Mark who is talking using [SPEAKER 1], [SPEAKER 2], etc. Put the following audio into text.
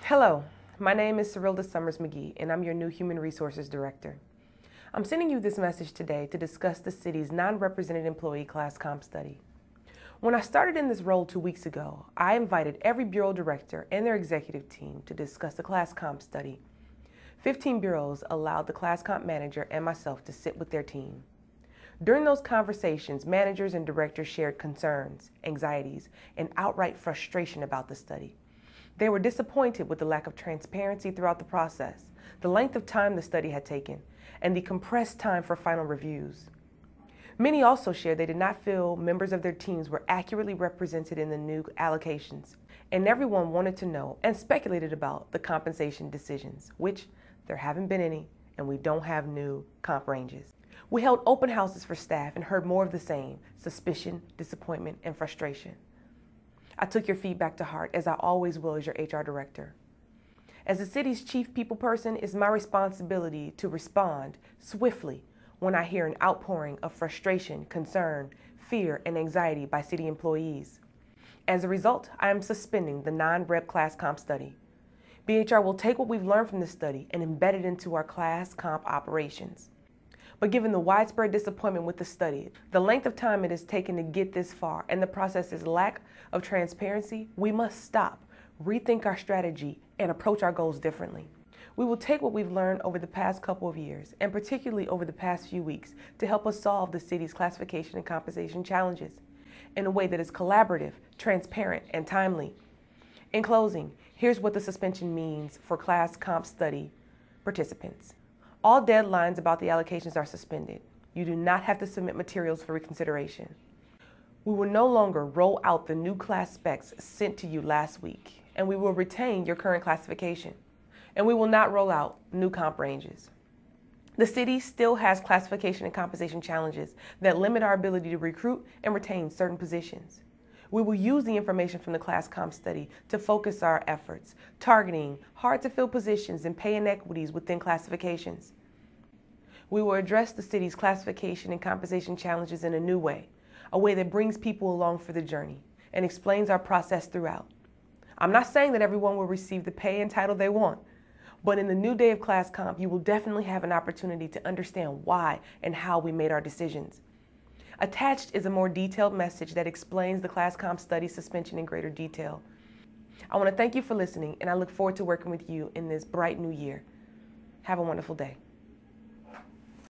[SPEAKER 1] Hello, my name is Serilda Summers-McGee, and I'm your new Human Resources Director. I'm sending you this message today to discuss the city's non-represented employee class comp study. When I started in this role 2 weeks ago, I invited every bureau director and their executive team to discuss the class comp study. 15 bureaus allowed the class comp manager and myself to sit with their team. During those conversations, managers and directors shared concerns, anxieties, and outright frustration about the study. They were disappointed with the lack of transparency throughout the process, the length of time the study had taken, and the compressed time for final reviews. Many also shared they did not feel members of their teams were accurately represented in the new allocations, and everyone wanted to know and speculated about the compensation decisions, which there haven't been any, and we don't have new comp ranges. We held open houses for staff and heard more of the same: suspicion, disappointment, and frustration. I took your feedback to heart, as I always will as your HR director. As the city's chief people person, it's my responsibility to respond swiftly when I hear an outpouring of frustration, concern, fear, and anxiety by city employees. As a result, I am suspending the non-rep class comp study. BHR will take what we've learned from this study and embed it into our class comp operations. But given the widespread disappointment with the study, the length of time it has taken to get this far, and the process's lack of transparency, we must stop, rethink our strategy, and approach our goals differently. We will take what we've learned over the past couple of years, and particularly over the past few weeks, to help us solve the city's classification and compensation challenges in a way that is collaborative, transparent, and timely. In closing, here's what the suspension means for class comp study participants. All deadlines about the allocations are suspended. You do not have to submit materials for reconsideration. We will no longer roll out the new class specs sent to you last week, and we will retain your current classification. And we will not roll out new comp ranges. The city still has classification and compensation challenges that limit our ability to recruit and retain certain positions. We will use the information from the class comp study to focus our efforts, targeting hard-to-fill positions and pay inequities within classifications. We will address the city's classification and compensation challenges in a new way, a way that brings people along for the journey and explains our process throughout. I'm not saying that everyone will receive the pay and title they want, but in the new day of class comp, you will definitely have an opportunity to understand why and how we made our decisions. Attached is a more detailed message that explains the class comp study suspension in greater detail. I want to thank you for listening, and I look forward to working with you in this bright new year. Have a wonderful day.